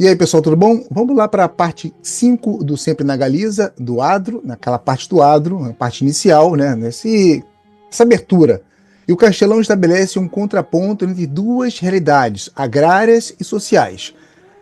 E aí, pessoal, tudo bom? Vamos lá para a parte 5 do Sempre na Galiza, do adro, naquela parte do adro, a parte inicial, né? Essa abertura. E o Castelão estabelece um contraponto entre duas realidades, agrárias e sociais.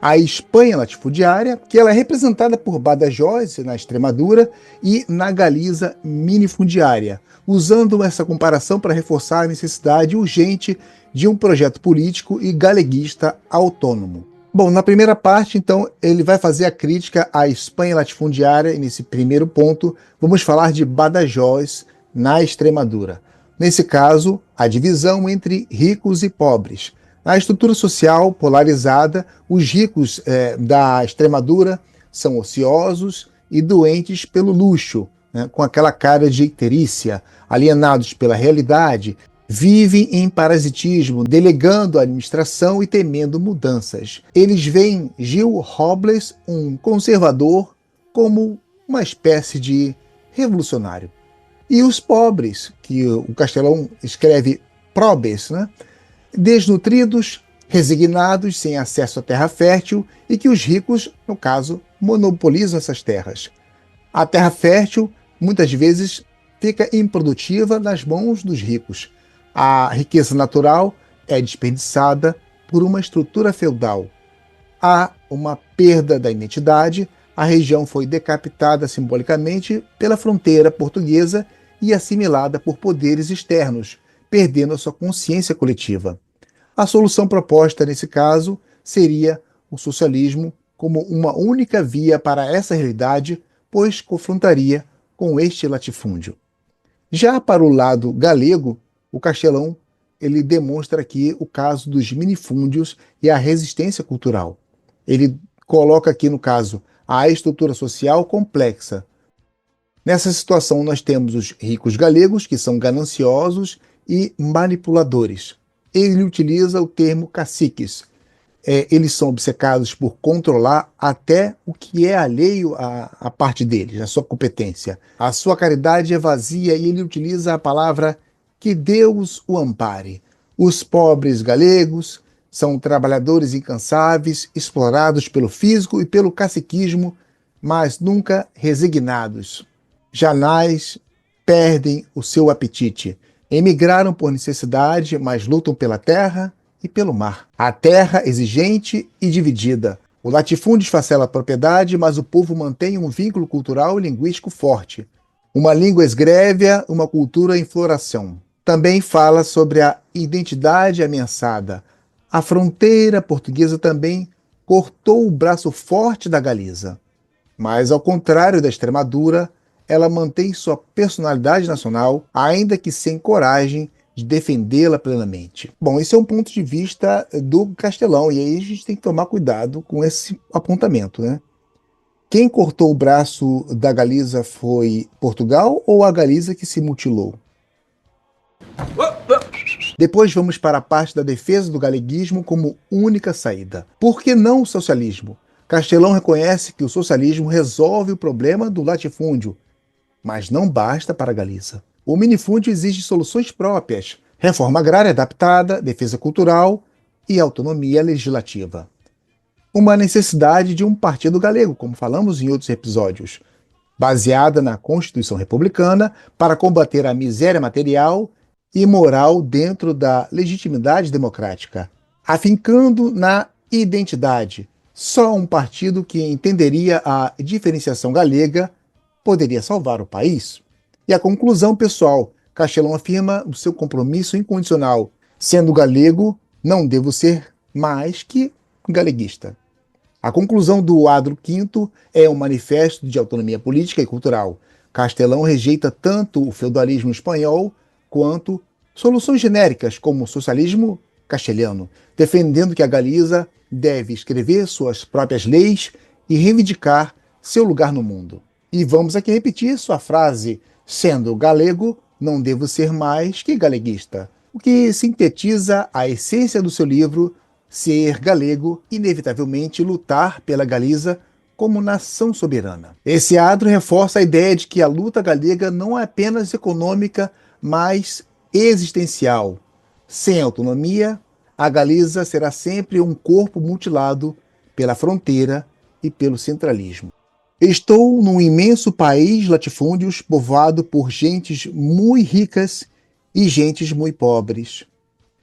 A Espanha latifundiária, que ela é representada por Badajoz, na Extremadura, e na Galiza minifundiária, usando essa comparação para reforçar a necessidade urgente de um projeto político e galeguista autônomo. Bom, na primeira parte, então, ele vai fazer a crítica à Espanha latifundiária, e nesse primeiro ponto, vamos falar de Badajoz, na Extremadura. Nesse caso, a divisão entre ricos e pobres. Na estrutura social polarizada, os ricos da Extremadura são ociosos e doentes pelo luxo, né, com aquela cara de icterícia, alienados pela realidade, vivem em parasitismo, delegando a administração e temendo mudanças. Eles veem Gil Robles, um conservador, como uma espécie de revolucionário. E os pobres, que o Castelão escreve probes, né? Desnutridos, resignados, sem acesso à terra fértil, e que os ricos, no caso, monopolizam essas terras. A terra fértil, muitas vezes, fica improdutiva nas mãos dos ricos. A riqueza natural é desperdiçada por uma estrutura feudal. Há uma perda da identidade, a região foi decapitada simbolicamente pela fronteira portuguesa e assimilada por poderes externos, perdendo a sua consciência coletiva. A solução proposta nesse caso seria o socialismo como uma única via para essa realidade, pois confrontaria com este latifúndio. Já para o lado galego, o Castelão ele demonstra aqui o caso dos minifúndios e a resistência cultural. Ele coloca aqui, no caso, a estrutura social complexa. Nessa situação, nós temos os ricos galegos, que são gananciosos e manipuladores. Ele utiliza o termo caciques. Eles são obcecados por controlar até o que é alheio à parte deles, a sua competência. A sua caridade é vazia e ele utiliza a palavra que Deus o ampare. Os pobres galegos são trabalhadores incansáveis, explorados pelo físico e pelo caciquismo, mas nunca resignados. Jamais perdem o seu apetite. Emigraram por necessidade, mas lutam pela terra e pelo mar. A terra exigente e dividida. O latifúndio esfacela a propriedade, mas o povo mantém um vínculo cultural e linguístico forte. Uma língua esgrévia, uma cultura em floração. Também fala sobre a identidade ameaçada. A fronteira portuguesa também cortou o braço forte da Galiza. Mas, ao contrário da Extremadura, ela mantém sua personalidade nacional, ainda que sem coragem de defendê-la plenamente. Bom, esse é um ponto de vista do Castelão, e aí a gente tem que tomar cuidado com esse apontamento, né? Quem cortou o braço da Galiza foi Portugal ou a Galiza que se mutilou? Depois vamos para a parte da defesa do galeguismo como única saída. Por que não o socialismo? Castelão reconhece que o socialismo resolve o problema do latifúndio, mas não basta para a Galiza. O minifúndio exige soluções próprias, reforma agrária adaptada, defesa cultural e autonomia legislativa. Uma necessidade de um partido galego, como falamos em outros episódios, baseada na Constituição Republicana para combater a miséria material e moral dentro da legitimidade democrática, afincando na identidade. Só um partido que entenderia a diferenciação galega poderia salvar o país. E a conclusão, pessoal, Castelão afirma o seu compromisso incondicional. Sendo galego, não devo ser mais que galeguista. A conclusão do Adro V é um manifesto de autonomia política e cultural. Castelão rejeita tanto o feudalismo espanhol quanto soluções genéricas como o socialismo castelhano, defendendo que a Galiza deve escrever suas próprias leis e reivindicar seu lugar no mundo. E vamos aqui repetir sua frase: sendo galego, não devo ser mais que galeguista, o que sintetiza a essência do seu livro Ser Galego, inevitavelmente lutar pela Galiza como nação soberana. Esse adro reforça a ideia de que a luta galega não é apenas econômica, mas existencial. Sem autonomia, a Galiza será sempre um corpo mutilado pela fronteira e pelo centralismo. Estou num imenso país latifúndios povoado por gentes muito ricas e gentes muito pobres.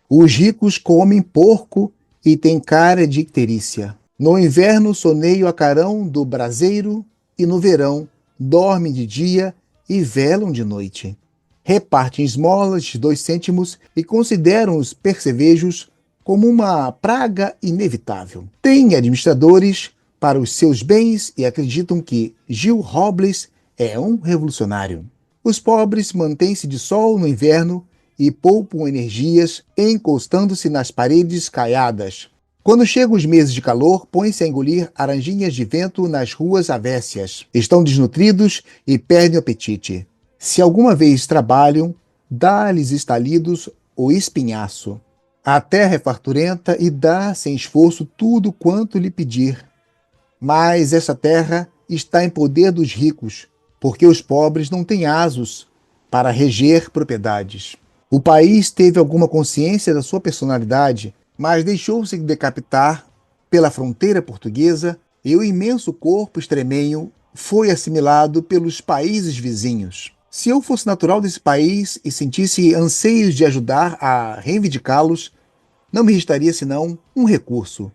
Os ricos comem porco e têm cara de icterícia. No inverno soneio a carão do braseiro e no verão dormem de dia e velam de noite. Repartem esmolas de 2 cêntimos e consideram os percevejos como uma praga inevitável. Têm administradores para os seus bens e acreditam que Gil Robles é um revolucionário. Os pobres mantêm-se de sol no inverno e poupam energias encostando-se nas paredes caiadas. Quando chegam os meses de calor, põem-se a engolir aranjinhas de vento nas ruas avécias. Estão desnutridos e perdem o apetite. Se alguma vez trabalham, dá-lhes estalidos o espinhaço. A terra é farturenta e dá sem esforço tudo quanto lhe pedir. Mas essa terra está em poder dos ricos, porque os pobres não têm asos para reger propriedades. O país teve alguma consciência da sua personalidade, mas deixou-se decapitar pela fronteira portuguesa e o imenso corpo extremenho foi assimilado pelos países vizinhos. Se eu fosse natural desse país e sentisse anseios de ajudar a reivindicá-los, não me restaria senão um recurso: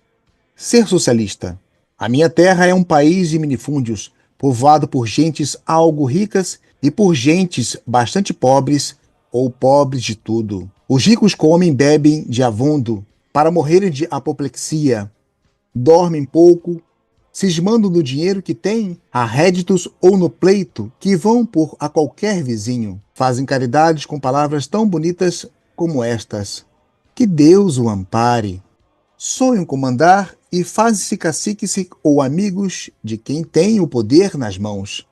ser socialista. A minha terra é um país de minifúndios, povoado por gentes algo ricas e por gentes bastante pobres ou pobres de tudo. Os ricos comem e bebem de avundo para morrerem de apoplexia, dormem pouco, cismando no dinheiro que têm, a réditos ou no pleito que vão por a qualquer vizinho. Fazem caridades com palavras tão bonitas como estas: que Deus o ampare. Sonham comandar e fazem-se caciques ou amigos de quem tem o poder nas mãos.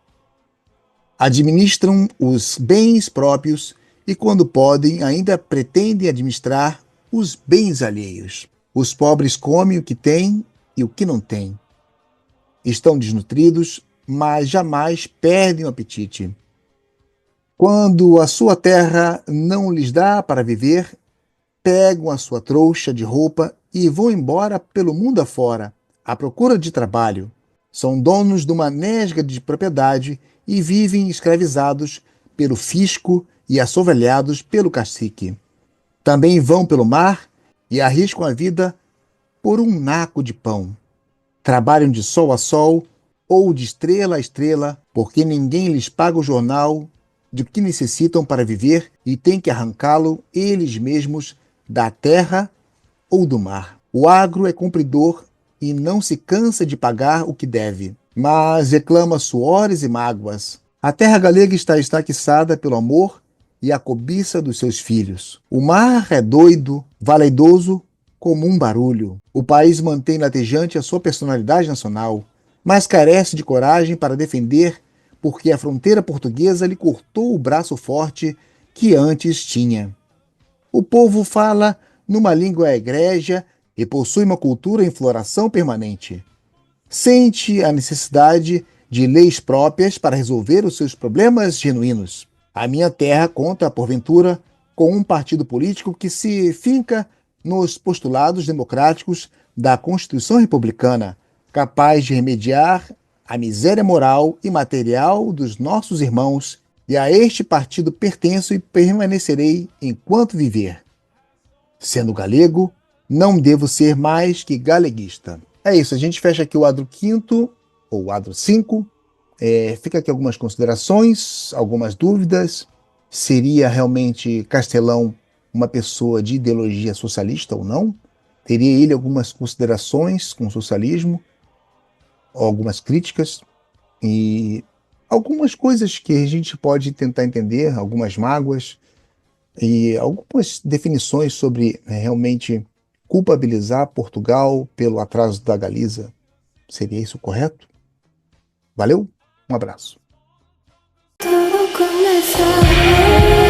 Administram os bens próprios e, quando podem, ainda pretendem administrar os bens alheios. Os pobres comem o que têm e o que não têm. Estão desnutridos, mas jamais perdem o apetite. Quando a sua terra não lhes dá para viver, pegam a sua trouxa de roupa e vão embora pelo mundo afora, à procura de trabalho. São donos de uma nesga de propriedade e vivem escravizados pelo fisco e assovelhados pelo cacique. Também vão pelo mar e arriscam a vida por um naco de pão. Trabalham de sol a sol ou de estrela a estrela, porque ninguém lhes paga o jornal de que necessitam para viver e têm que arrancá-lo eles mesmos da terra ou do mar. O agro é cumpridor e não se cansa de pagar o que deve, mas reclama suores e mágoas. A terra galega está estaquiçada pelo amor e a cobiça dos seus filhos. O mar é doido, valedoso como um barulho. O país mantém latejante a sua personalidade nacional, mas carece de coragem para defender, porque a fronteira portuguesa lhe cortou o braço forte que antes tinha. O povo fala numa língua egrégia e possui uma cultura em floração permanente. Sente a necessidade de leis próprias para resolver os seus problemas genuínos. A minha terra conta, porventura, com um partido político que se finca nos postulados democráticos da Constituição Republicana, capaz de remediar a miséria moral e material dos nossos irmãos, e a este partido pertenço e permanecerei enquanto viver. Sendo galego, não devo ser mais que galeguista. É isso, a gente fecha aqui o adro 5º, ou adro 5. Fica aqui algumas considerações, algumas dúvidas. Seria realmente Castelão uma pessoa de ideologia socialista ou não? Teria ele algumas considerações com o socialismo, algumas críticas e algumas coisas que a gente pode tentar entender, algumas mágoas e algumas definições sobre realmente culpabilizar Portugal pelo atraso da Galiza. Seria isso correto? Valeu, um abraço. Tudo começou.